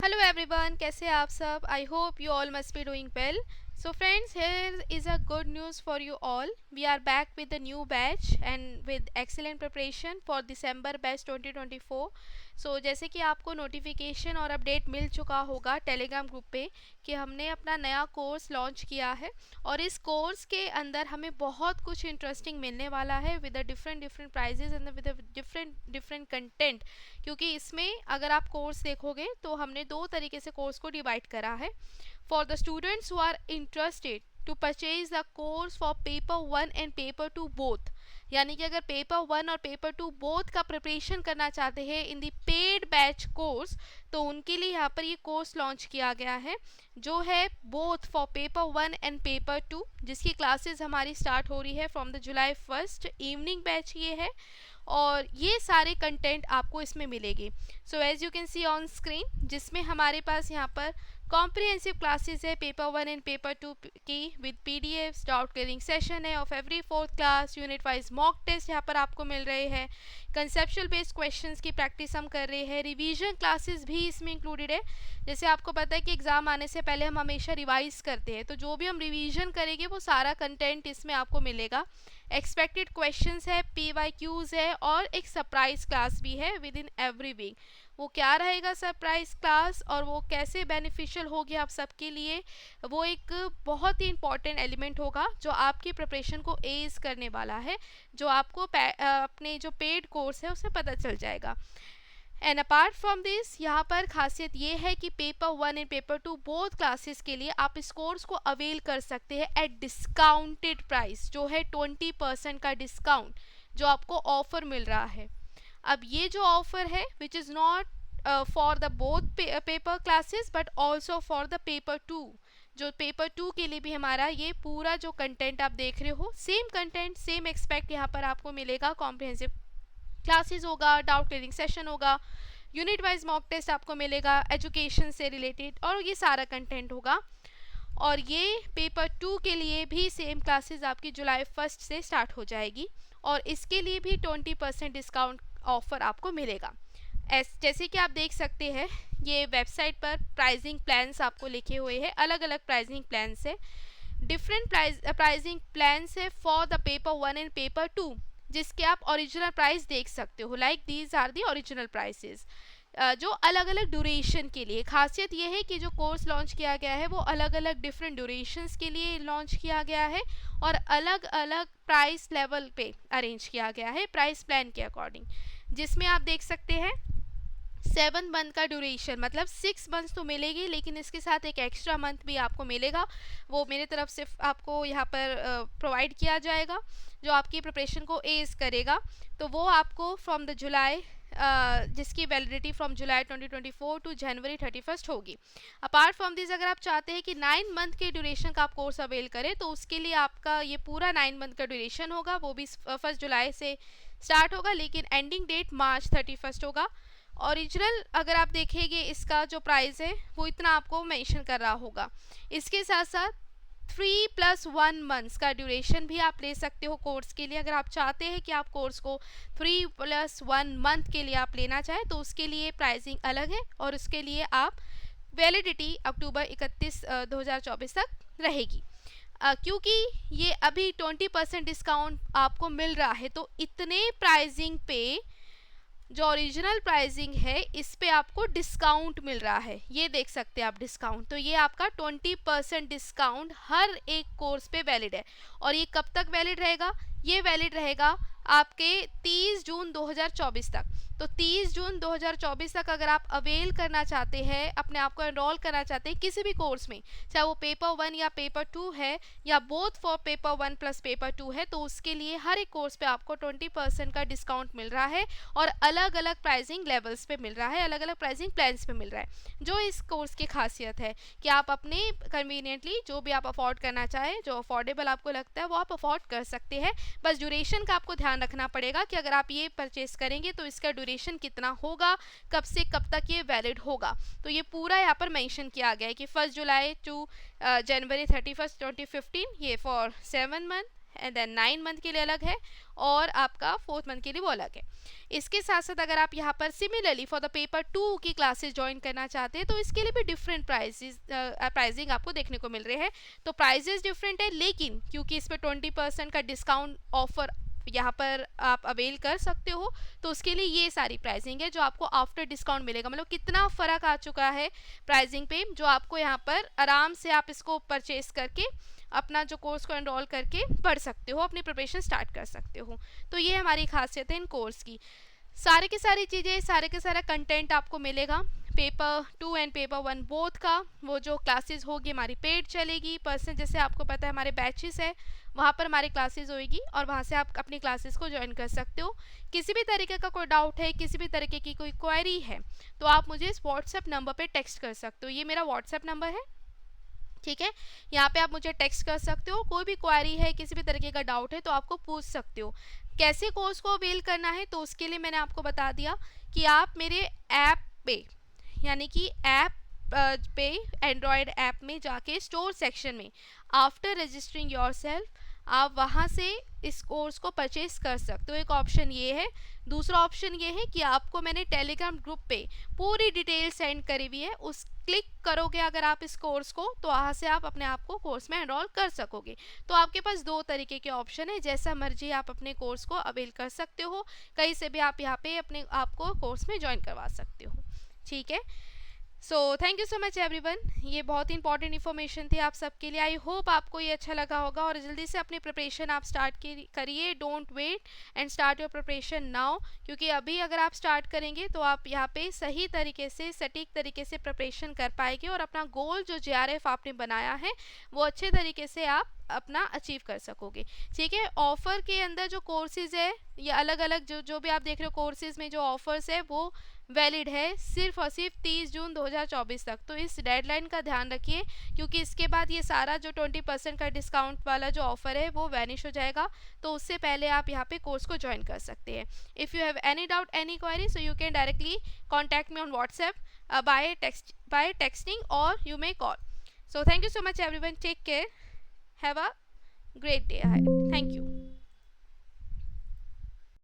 Hello everyone, कैसे हैं आप सब। I hope you all must be doing well. So friends, here is a good news for you all. We are back with a new batch and with excellent preparation for December batch 2024. So जैसे कि आपको notification और update मिल चुका होगा Telegram group पे कि हमने अपना नया कोर्स लॉन्च किया है और इस कोर्स के अंदर हमें बहुत कुछ इंटरेस्टिंग मिलने वाला है with different different prizes and with different different content. क्योंकि इसमें अगर आप कोर्स देखोगे तो हमने दो तरीके से कोर्स को डिवाइड करा है. For the students who are interested to purchase the course for paper 1 and paper 2 both, यानी कि अगर पेपर 1 और पेपर 2 बोथ का प्रिपरेशन करना चाहते हैं इन दी पेड बैच कोर्स, तो उनके लिए यहाँ पर ये कोर्स लॉन्च किया गया है जो है both for paper 1 and paper 2, जिसकी क्लासेस हमारी स्टार्ट हो रही है from the July 1st. Evening batch ये है और ये सारे कंटेंट आपको इसमें मिलेगी. So as you can see on screen, जिसमें हमारे पास यहाँ पर कॉम्प्रिहेंसिव क्लासेस है पेपर 1 एंड पेपर 2 की with PDFs. Doubt clearing session है of every fourth class. Unit wise mock test यहाँ पर आपको मिल रहे हैं. कंसेप्चुअल बेस्ड क्वेश्चंस की प्रैक्टिस हम कर रहे हैं. रिवीजन क्लासेस भी इसमें इंक्लूडेड है. जैसे आपको पता है कि एग्ज़ाम आने से पहले हम हमेशा रिवाइज करते हैं, तो जो भी हम रिवीजन करेंगे वो सारा कंटेंट इसमें आपको मिलेगा. एक्सपेक्टेड क्वेश्चंस है, PYQs है और एक सरप्राइज क्लास भी है विद इन एवरी वीक. वो क्या रहेगा सरप्राइज क्लास और वो कैसे बेनिफिशियल होगी आप सबके लिए, वो एक बहुत ही इंपॉर्टेंट एलिमेंट होगा जो आपकी प्रिपरेशन को एज करने वाला है, जो आपको अपने जो पेड कोर्स है उसमें पता चल जाएगा. एंड अपार्ट फ्रॉम दिस, यहाँ पर खासियत ये है कि paper 1 and paper 2 both classes के लिए आप इस कोर्स को अवेल कर सकते हैं एट डिस्काउंटेड प्राइस, जो है 20% का डिस्काउंट जो आपको ऑफर मिल रहा है. अब ये जो ऑफर है which is not for the both paper classes but also for the paper 2. जो पेपर 2 के लिए भी हमारा ये पूरा जो कंटेंट आप देख रहे हो, सेम कंटेंट सेम एक्सपेक्ट यहाँ पर आपको मिलेगा. कॉम्प्रिहेंसिव क्लासेस होगा, डाउट क्लियरिंग सेशन होगा, यूनिट वाइज मॉक टेस्ट आपको मिलेगा एजुकेशन से रिलेटेड, और ये सारा कंटेंट होगा. और ये पेपर 2 के लिए भी सेम क्लासेस आपकी जुलाई 1st से स्टार्ट हो जाएगी और इसके लिए भी 20% डिस्काउंट ऑफर आपको मिलेगा. जैसे कि आप देख सकते हैं ये वेबसाइट पर प्राइसिंग प्लान्स आपको लिखे हुए हैं. अलग अलग प्राइसिंग प्लान्स है, डिफरेंट प्राइसिंग प्लान्स है for the paper 1 and paper 2, जिसके आप ओरिजिनल प्राइस देख सकते हो. Like these are the original prices जो अलग अलग ड्यूरेशन के लिए. खासियत ये है कि जो कोर्स लॉन्च किया गया है वो अलग अलग डिफरेंट ड्यूरेशंस के लिए लॉन्च किया गया है और अलग अलग प्राइस लेवल पे अरेंज किया गया है प्राइस प्लान के अकॉर्डिंग. जिसमें आप देख सकते हैं 7 मंथ का ड्यूरेशन, मतलब 6 मंथ तो मिलेगी, लेकिन इसके साथ एक एक्स्ट्रा मंथ भी आपको मिलेगा. वो मेरे तरफ से आपको यहाँ पर प्रोवाइड किया जाएगा जो आपकी प्रिपरेशन को एज करेगा. तो वो आपको फ्रॉम द जुलाई, जिसकी validity from July 2024 to January 31st होगी. अपार्ट फ्रॉम दिस, अगर आप चाहते हैं कि 9 मंथ के ड्यूरेशन का आप कोर्स अवेल करें तो उसके लिए आपका ये पूरा 9 मंथ का ड्यूरेशन होगा. वो भी 1 जुलाई से स्टार्ट होगा, लेकिन एंडिंग डेट मार्च 31st होगा. ओरिजिनल अगर आप देखेंगे इसका जो प्राइस है वो इतना आपको मेंशन कर रहा होगा. इसके साथ साथ 3+1 मंथ्स का ड्यूरेशन भी आप ले सकते हो कोर्स के लिए. अगर आप चाहते हैं कि आप कोर्स को 3+1 मंथ के लिए आप लेना चाहें तो उसके लिए प्राइसिंग अलग है और उसके लिए आप वैलिडिटी अक्टूबर 31, 2024 तक रहेगी. क्योंकि ये अभी 20% डिस्काउंट आपको मिल रहा है तो इतने प्राइसिंग पे जो ओरिजिनल प्राइसिंग है इस पे आपको डिस्काउंट मिल रहा है. ये देख सकते हैं आप डिस्काउंट. तो ये आपका 20% डिस्काउंट हर एक कोर्स पे वैलिड है. और ये कब तक वैलिड रहेगा? ये वैलिड रहेगा आपके 30 जून 2024 तक. तो 30 जून 2024 तक अगर आप अवेल करना चाहते हैं, अपने आप को एनरोल करना चाहते हैं किसी भी कोर्स में, चाहे वो पेपर 1 या पेपर 2 है या both for paper 1 plus paper 2 है, तो उसके लिए हर एक कोर्स पे आपको 20% का डिस्काउंट मिल रहा है और अलग अलग प्राइसिंग लेवल्स पे मिल रहा है, अलग अलग प्राइसिंग प्लान्स पे मिल रहा है. जो इस कोर्स की खासियत है कि आप अपने कन्वीनियंटली जो भी आप अफोर्ड करना चाहें, जो अफोर्डेबल आपको लगता है वो आप अफोर्ड कर सकते हैं. बस ड्यूरेशन का आपको ध्यान रखना पड़ेगा कि अगर आप ये परचेस करेंगे तो इसका ड्यूरेशन कितना होगा, कब से कब तक ये वैलिड होगा. तो ये पूरा यहाँ पर मेंशन किया गया है कि 1 जुलाई टू जनवरी 31st 2015 ये for 7 month and then 9 month के लिए अलग है और आपका 4th मंथ के लिए वो अलग है। इसके साथ साथ अगर आप यहाँ पर सिमिलरली फॉर द पेपर 2 की क्लासेस ज्वाइन करना चाहते हैं तो इसके लिए भी डिफरेंट प्राइसिंग आपको देखने को मिल रहे हैं। तो प्राइजेस डिफरेंट है, लेकिन क्योंकि इस पर 20% का डिस्काउंट ऑफर यहाँ पर आप अवेल कर सकते हो, तो उसके लिए ये सारी प्राइसिंग है जो आपको आफ्टर डिस्काउंट मिलेगा। मतलब कितना फ़र्क आ चुका है प्राइसिंग पे, जो आपको यहाँ पर आराम से आप इसको परचेस करके अपना जो कोर्स को एनरोल करके पढ़ सकते हो, अपनी प्रिपरेशन स्टार्ट कर सकते हो। तो ये हमारी खासियत है इन कोर्स की। सारे की सारी चीज़ें, सारे के सारा कंटेंट आपको मिलेगा पेपर 2 एंड पेपर 1 बोथ का। वो जो क्लासेस होगी हमारी पेड चलेगी, पर्सनल जैसे आपको पता है हमारे बैचेस है, वहाँ पर हमारी क्लासेस होगी और वहाँ से आप अपनी क्लासेस को ज्वाइन कर सकते हो। किसी भी तरीके का कोई डाउट है, किसी भी तरीके की कोई क्वेरी है, तो आप मुझे इस व्हाट्सएप नंबर पे टेक्स्ट कर सकते हो। ये मेरा व्हाट्सएप नंबर है, ठीक है। यहाँ पे आप मुझे टेक्स्ट कर सकते हो, कोई भी क्वेरी है, किसी भी तरीके का डाउट है तो आपको पूछ सकते हो। कैसे कोर्स को अवेल करना है, तो उसके लिए मैंने आपको बता दिया कि आप मेरे ऐप पे, यानी कि ऐप पे एंड्रॉयड ऐप में जाके स्टोर सेक्शन में आफ्टर रजिस्टरिंग योरसेल्फ आप वहाँ से इस कोर्स को परचेज कर सकते हो। एक ऑप्शन ये है। दूसरा ऑप्शन ये है कि आपको मैंने टेलीग्राम ग्रुप पे पूरी डिटेल सेंड करी हुई है, उस क्लिक करोगे अगर आप इस कोर्स को, तो वहाँ से आप अपने आप को कोर्स में एनरोल कर सकोगे। तो आपके पास दो तरीके के ऑप्शन है, जैसा मर्जी आप अपने कोर्स को अवेल कर सकते हो, कहीं से भी आप यहाँ पे अपने आप को कोर्स में ज्वाइन करवा सकते हो, ठीक है। So thank you so much everyone, ये बहुत ही इंपॉर्टेंट इन्फॉर्मेशन थी आप सबके लिए। आई होप आपको ये अच्छा लगा होगा और जल्दी से अपनी प्रिपरेशन आप स्टार्ट करिए। Don't wait and start your preparation now, क्योंकि अभी अगर आप स्टार्ट करेंगे तो आप यहाँ पे सही तरीके से, सटीक तरीके से प्रिपरेशन कर पाएंगे और अपना गोल जो JRF आपने बनाया है वो अच्छे तरीके से आप अपना अचीव कर सकोगे, ठीक है। ऑफ़र के अंदर जो कोर्सेज़ है, ये अलग अलग जो भी आप देख रहे हो कोर्सेज़ में जो ऑफ़र्स है वो वैलिड है सिर्फ और सिर्फ 30 जून 2024 तक। तो इस डेडलाइन का ध्यान रखिए, क्योंकि इसके बाद ये सारा जो 20% का डिस्काउंट वाला जो ऑफ़र है वो वैनिश हो जाएगा। तो उससे पहले आप यहाँ पे कोर्स को ज्वाइन कर सकते हैं। If you have any doubt, any query, so you can directly contact me on WhatsApp by texting or you may call. So thank you so much everyone, take care, have a great day ahead, thank you.